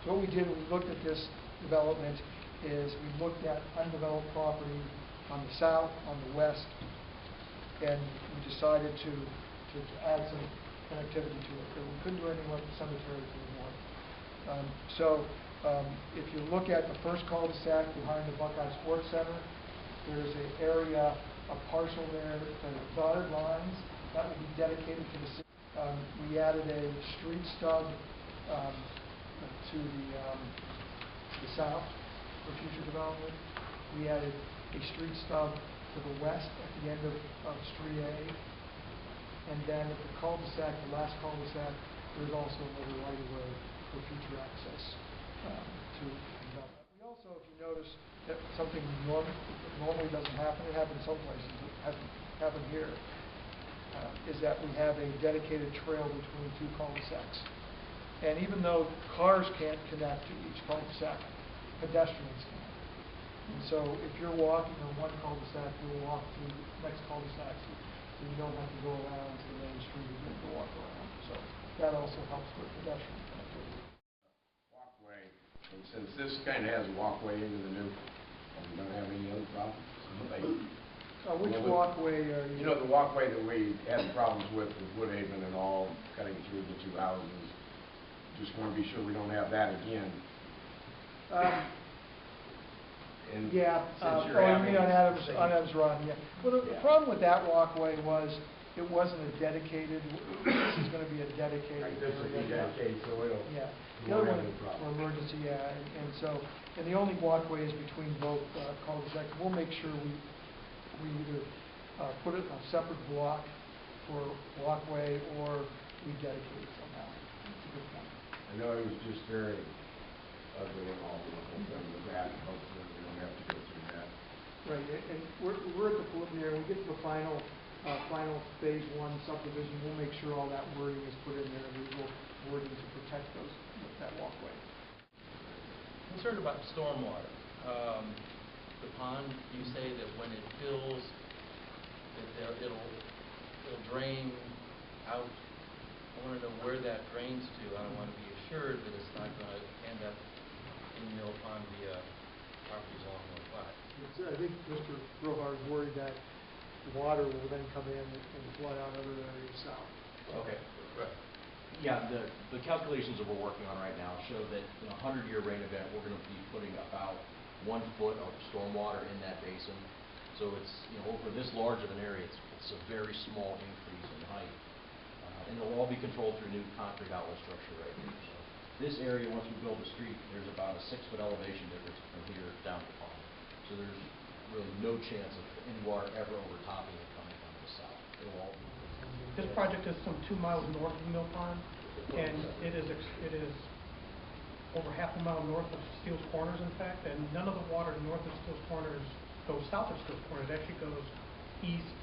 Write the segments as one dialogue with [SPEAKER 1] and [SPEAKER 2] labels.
[SPEAKER 1] So what we did when we looked at this development is we looked at undeveloped property on the south, on the west, and we decided to add some connectivity to it. We couldn't do anything with the cemetery to the north. If you look at the first cul-de-sac behind the Buckeye Sports Center, there's an area, a parcel there that are dotted lines that will be dedicated to the city. We added a street stub to the south for future development. We added a street stub to the west at the end of Street A. And then at the cul-de-sac, the last cul-de-sac, there's also another right-of-way for future access to development. We also, if you notice, that something normally doesn't happen, it happens some places, it hasn't happened here, is that we have a dedicated trail between two cul-de-sacs. And even though cars can't connect to each cul-de-sac, pedestrians can. And so if you're walking on one cul-de-sac, you'll walk to the next cul-de-sac, so you don't have to go around to the main street, you have to walk around. So that also helps with pedestrian connectivity.
[SPEAKER 2] Walkway, and since this kind of has a walkway into the new, we don't have any other problems.
[SPEAKER 1] Which walkway are you?
[SPEAKER 2] You know, the walkway that we had problems with Woodhaven and all, cutting through the two houses. Just want to be sure we don't have that again.
[SPEAKER 1] Yeah, you mean on Adams Run, yeah. Well, the problem with that walkway was it wasn't a dedicated, this is going to be a dedicated
[SPEAKER 2] right, this will be dedicated, so it'll,
[SPEAKER 1] yeah. The other one for emergency, yeah, and the only walkway is between both cul-de-sacs. We'll make sure we either put it on a separate block for walkway or we dedicate it somehow. That's a good point.
[SPEAKER 2] I know it was just very ugly and all with that, and hopefully we don't have to go through that.
[SPEAKER 1] Right, and we're at the preliminary. We get to the final phase 1 subdivision. We'll make sure all that wording is put in there, legal wording to protect that walkway.
[SPEAKER 3] Concerned about stormwater. The pond, you say that when it fills, it'll drain out. I want to know where that drains to. I want to be assured that it's not going to end up in Mill Pond via properties along the 05.
[SPEAKER 1] I think Mr. Brillhart is worried that water will then come in and flood out other areas south.
[SPEAKER 4] Okay. Yeah, the calculations that we're working on right now show that in a 100-year rain event, we're going to be putting about 1 foot of stormwater in that basin. So it's, over this large of an area, it's a very small increase in height. And it'll all be controlled through new concrete outlet structure right here. So this area, once we build the street, there's about a 6-foot elevation difference from here down to the pond. So there's really no chance of any water ever overtopping it coming from the south. It'll all be.
[SPEAKER 5] This project is some 2 miles north of Mill Pond, and it is over half a mile north of Steele's Corners, in fact, and none of the water north of Steele's Corners goes south of Steele's Corners. It actually goes east,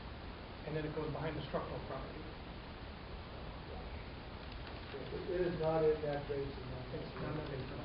[SPEAKER 5] and then it goes behind the structural property.
[SPEAKER 1] It is not in that basin.
[SPEAKER 5] It's not in that basin.